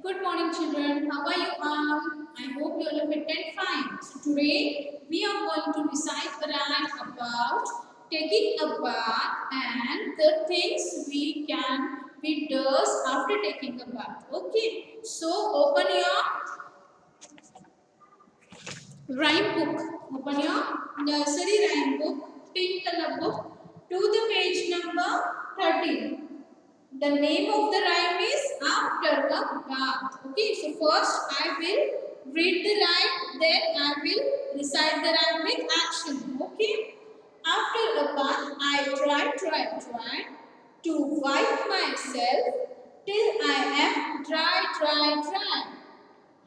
Good morning, children. How are you all? I hope you all are fit and fine. So today we are going to recite a rhyme about taking a bath and the things we does after taking a bath. Okay. So open your rhyme book. Open your nursery rhyme book, pink color book, to the page number 13. The name of the rhyme is After a Bath. Okay, so first I will read the rhyme, then I will recite the rhyme with action. Okay. After a bath, I try to wipe myself till I am dry.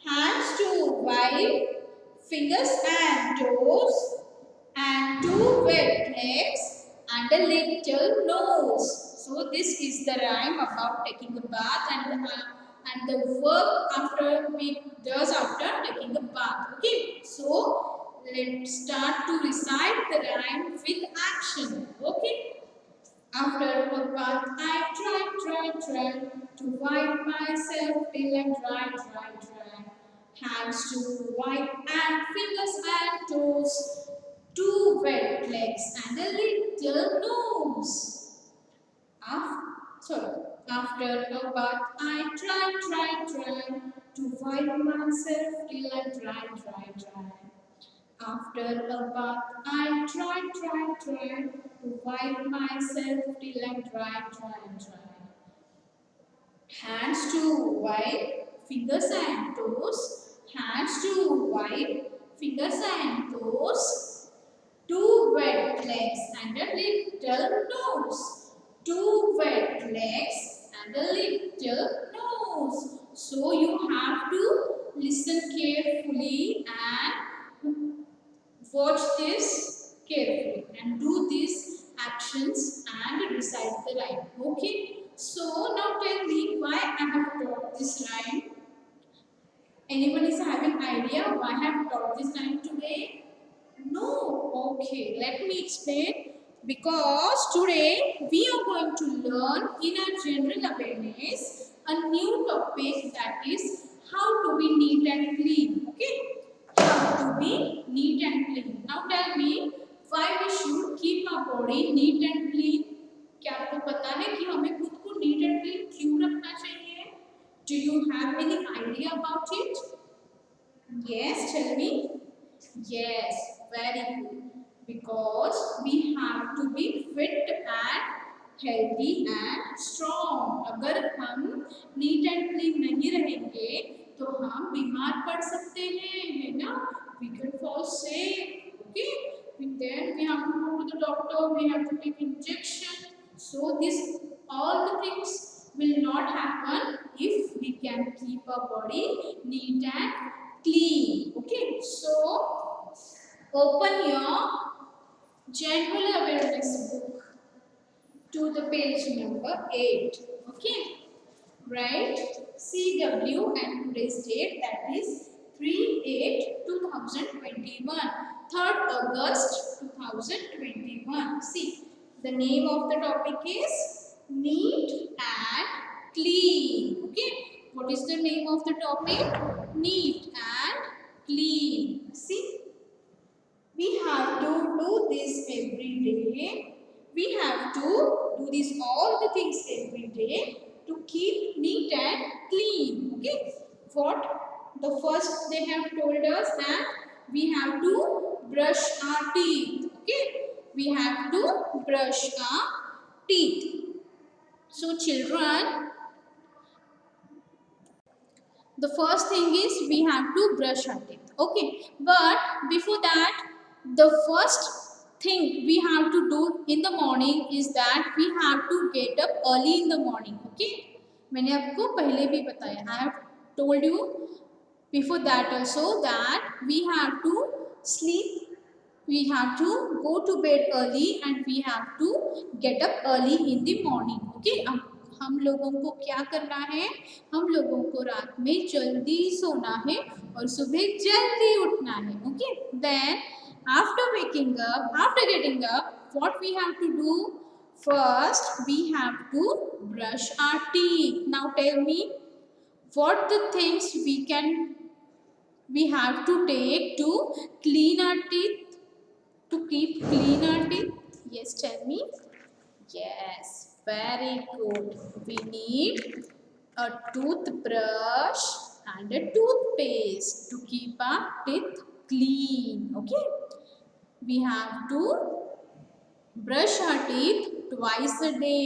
Hands to wipe, fingers and toes, and two wet legs and a little nose. So this is the rhyme about taking a bath and the work after we does after taking a bath. Okay, so let's start to recite the rhyme with action. Okay. After a bath, I try to wipe myself till I'm dry. Hands to wipe and fingers and toes, two wet legs and a little nose. After a bath, I try to wipe myself till I'm dry. After a bath, I try to wipe myself till I'm dry. Hands to wipe, fingers and toes. Hands to wipe, fingers and toes. Two wet legs and a little nose. Two wet legs and a little nose. So you have to listen carefully and watch this carefully and do these actions and recite the rhyme. Okay. So now tell me why I have taught this rhyme. Anyone is having idea why I have taught this rhyme today? No. Okay. Let me explain. Because today we are going to learn in our general awareness a new topic, that is how to be neat and clean. Okay. How to be neat and clean. Now tell me why we should keep our body neat and clean. क्या आपको पता है कि हमें खुद को neat and clean क्यों रखना चाहिए? Do you have any idea about it? Yes, tell me. Yes, very good. Because we have to be fit and healthy and strong. अगर हम नीट एंड क्लीन नहीं रहेंगे तो हम बीमार पड़ सकते हैं, है ना? We can fall sick. Okay. Then we have to go to the doctor. We have to take injection. So this all the things will not happen if we can keep our body neat and clean. Okay. So open your general awareness book to the page number 8. Okay. Write CW and today's date, that is 3/8/2021, 3rd August 2021. See, the name of the topic is neat and clean. Okay. What is the name of the topic? Neat and clean. See, we have to do this every day. We have to do this all the things every day to keep neat and clean. Okay. What the first they have told us that we have to brush our teeth. Okay. We have to brush our teeth. So children, the first thing is we have to brush our teeth. Okay. But before that, the first thing we have to do in the morning is that we have to get up early in the morning. Okay. मैंने आपको पहले भी बताया, I have told you before that also that we have to sleep, we have to go to bed early and we have to get up early in the morning. Okay. अब हम लोगों को क्या करना है? हम लोगों को रात में जल्दी सोना है और सुबह जल्दी उठना है. Okay. Then after waking up, after getting up, what we have to do? First we have to brush our teeth. Now tell me, What the things we have to take to clean our teeth, to keep clean our teeth? Yes, tell me. Yes, very good. We need a toothbrush and a toothpaste to keep our teeth clean. Okay, we have to brush our teeth twice a day.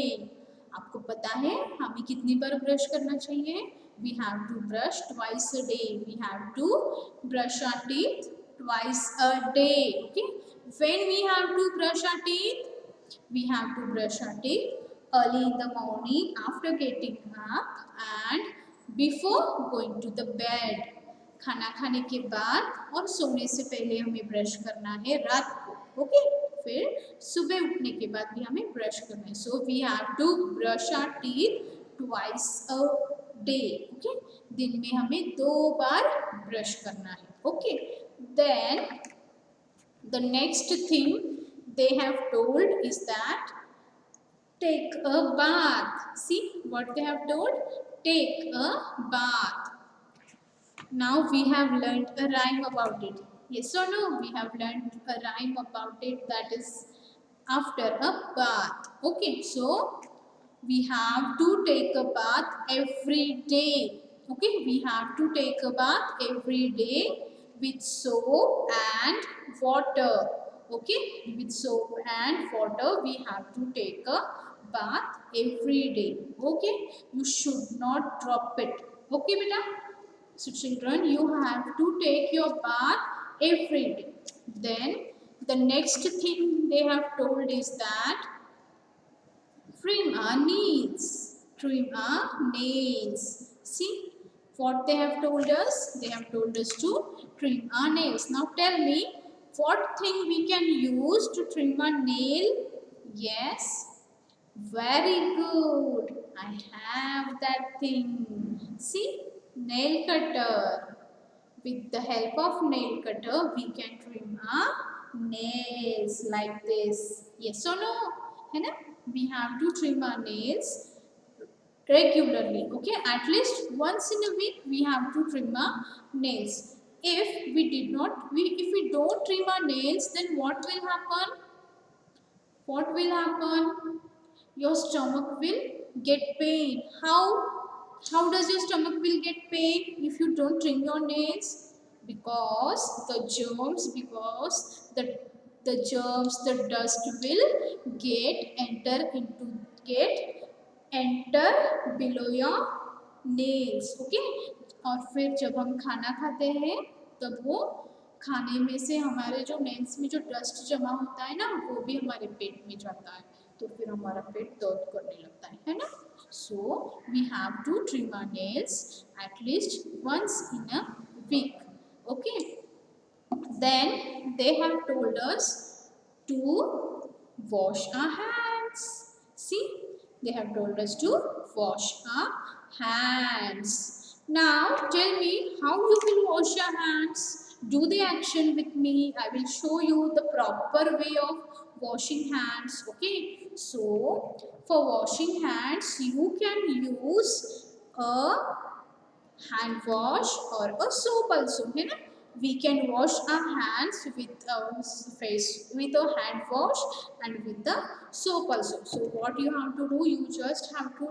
आपको पता है हमें कितनी बार brush करना चाहिए? We have to brush twice a day. We have to brush our teeth twice a day. Okay, when we have to brush our teeth? We have to brush our teeth early in the morning after getting up and before going to the bed। खाना खाने के बाद और सोने से पहले हमें brush करना है रात को। ओके, फिर सुबह उठने के बाद भी हमें ब्रश करना है। So we have to brush our teeth twice a day. Okay, दिन में हमें 2 बार ब्रश करना है। Okay, then the next thing they have told is that take a bath। See what they have told? Take a bath। Now we have learned a rhyme about it. Yes or no? We have learned a rhyme about it, that is after a bath. Okay, so we have to take a bath every day। Okay, we have to take a bath every day with soap and water। Okay, with soap and water we have to take a bath every day। Okay, you should not drop it। Okay beta, so children, you have to take your bath every day। Then the next thing they have told is that trim our nails. Trim our nails. See what they have told us? They have told us to trim our nails. Now tell me, what thing we can use to trim our nail? Yes, very good. I have that thing. See, nail cutter. With the help of nail cutter, we can trim our nails like this. Yes or no? है ना? We have to trim our nails regularly। Okay, at least once in a week we have to trim our nails। If we don't trim our nails, then what will happen? What will happen? Your stomach will get pain। How does your stomach will get pain if you don't trim your nails? Because the germs, the dust will get enter below your nails। Okay, और फिर जब हम खाना खाते हैं तब वो खाने में से हमारे जो नेल्स में जो डस्ट जमा होता है ना, वो भी हमारे पेट में जाता है, तो फिर हमारा पेट दर्द करने लगता है ना। So we have to trim our nails at least once in a week. Okay, then they have told us to wash our hands। See, they have told us to wash our hands। Now tell me how you will wash your hands। Do the action with me। I will show you the proper way of washing hands। Okay, so for washing hands you can use a hand wash or a soap also, है ना? We can wash our hands with a hand wash and with the soap also। So what you have to do, you just have to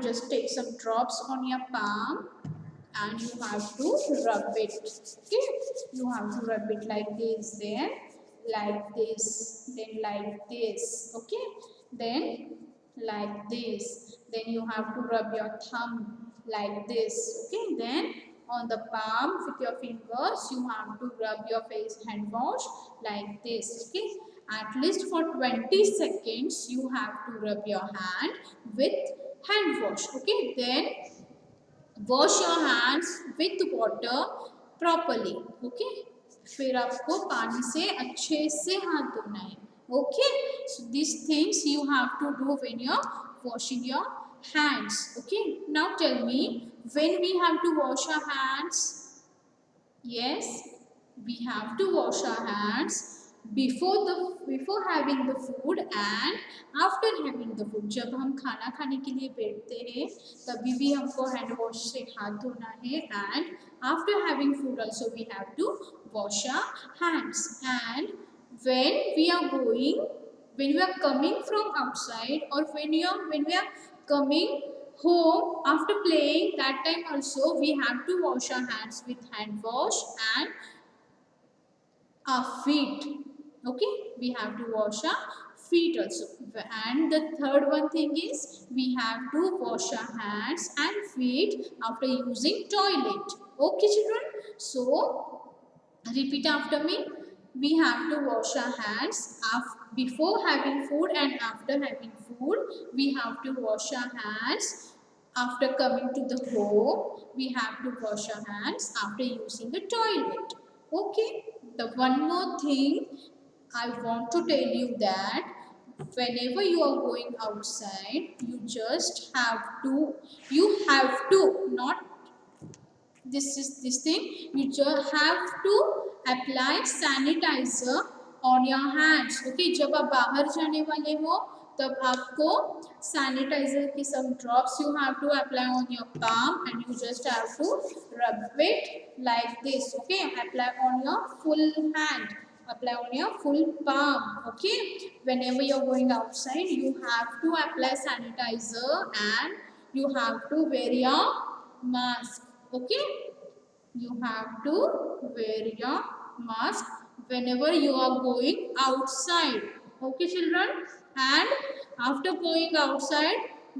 just take some drops on your palm and you have to rub it। Okay, you have to rub it like this, then like this, then like this। Okay, then like this, then you have to rub your thumb like this। Okay, then on the palm with your fingers you have to rub your face hand wash like this। Okay, at least for 20 seconds you have to rub your hand with hand wash। Okay, then wash your hands with water properly। Okay, फिर आपको पानी से अच्छे से हाथ धोना है। Okay, so these things you have to do when you're washing your hands। Okay, now tell me, when we have to wash our hands? Yes, we have to wash our hands before having the food and after having the food. जब हम खाना खाने के लिए बैठते हैं तभी भी हमको हैंड वॉश से हाथ धोना है, and after having food also we have to wash our hands. And when we are going, when we are coming from outside, or when we are coming home after playing, that time also we have to wash our hands with hand wash and our feet. Okay, we have to wash our feet also. And the third one thing is we have to wash our hands and feet after using toilet. Okay children, so repeat after me. We have to wash our hands before having food and after having food. We have to wash our hands after coming to the home. We have to wash our hands after using the toilet. Okay. The one more thing I want to tell you that whenever you are going outside, you have to, not this thing, you just have to apply sanitizer on your hands. Okay, जब आप बाहर जाने वाले हो तब आपको sanitizer के some drops you have to apply on your palm, and you just have to rub it like this. Okay, apply on your full hand, apply on your full palm. Okay, whenever you're going outside you have to apply sanitizer and you have to wear your mask. Okay, you have to wear your mask whenever you are going outside. Okay children, and after going outside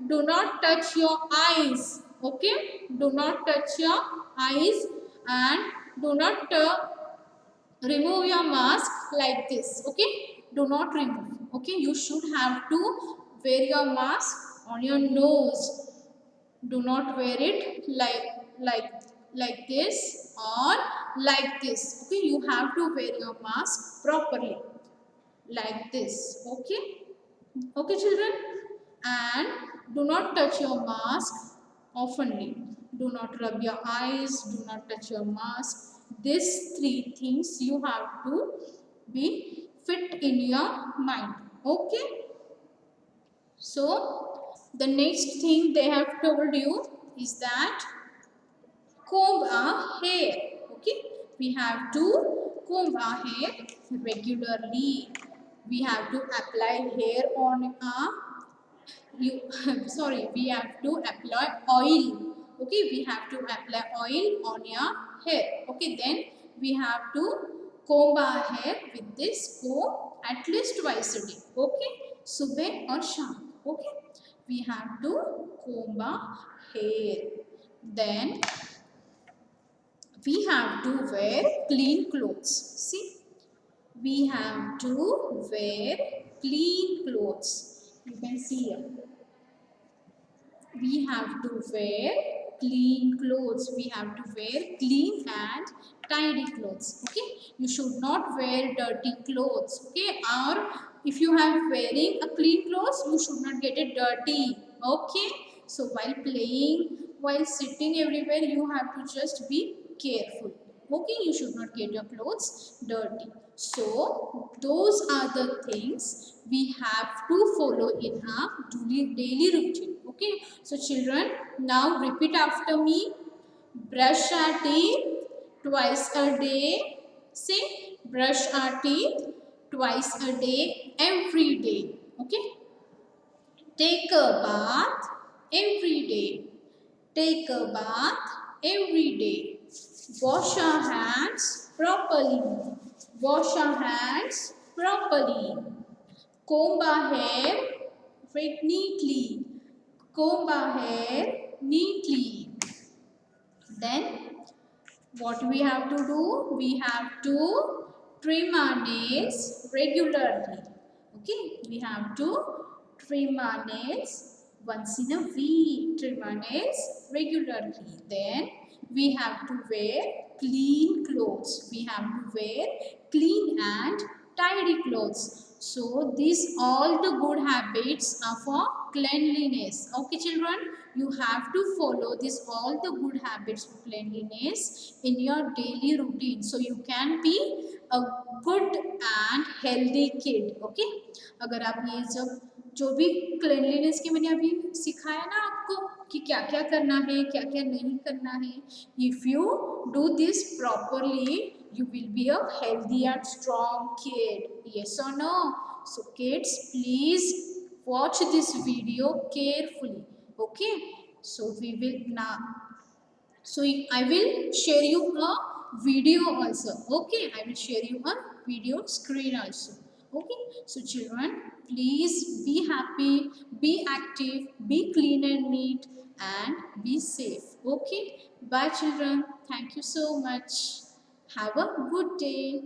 do not touch your eyes. Okay, do not touch your eyes and do not remove your mask like this. Okay, do not remove. Okay, you should have to wear your mask on your nose. Do not wear it like this or like this. Okay, you have to wear your mask properly like this. Okay, okay children, and do not touch your mask oftenly. Do not rub your eyes, do not touch your mask. These three things you have to be fit in your mind. Okay, so the next thing they have told you is that comb our hair. Okay, we have to comb our hair regularly. We have to apply hair on our sorry, we have to apply oil. Okay, we have to apply oil on your hair. Okay, then we have to comb our hair with this comb at least twice a day. Okay, subah or sham. Okay, we have to comb our hair. Then we have to wear clean clothes. See, we have to wear clean clothes. You can see here. We have to wear clean clothes. We have to wear clean and tidy clothes. Okay, you should not wear dirty clothes. Okay, or if you have wearing a clean clothes, you should not get it dirty. Okay, so while playing, while sitting everywhere, you have to just be careful. Okay, you should not get your clothes dirty. So those are the things we have to follow in our daily routine. Okay, so children, now repeat after me. Brush our teeth twice a day. Say, brush our teeth twice a day, every day. Okay, take a bath every day. Take a bath every day. Wash our hands properly. Wash our hands properly. Comb our hair very neatly. Comb our hair neatly. Then what we have to do? We have to trim our nails regularly. Okay, we have to trim our nails once in a week. Trim our nails regularly. Then we have to wear clean clothes. We have to wear clean and tidy clothes. So these all the good habits are for cleanliness. Okay children, you have to follow this all the good habits of cleanliness in your daily routine, so you can be a good and healthy kid. Okay, अगर आप ये जब जो भी cleanliness की मैंने अभी सिखाया ना आपको कि क्या क्या करना है क्या क्या नहीं करना है, if you do this properly you will be a healthy and strong kid. Yes or no? So kids, please watch this video carefully. Okay, so we will now, so I will share you a video also. Okay, I will share you a video screen also. Okay, so children, please be happy, be active, be clean and neat, and be safe. Okay, bye children, thank you so much, have a good day.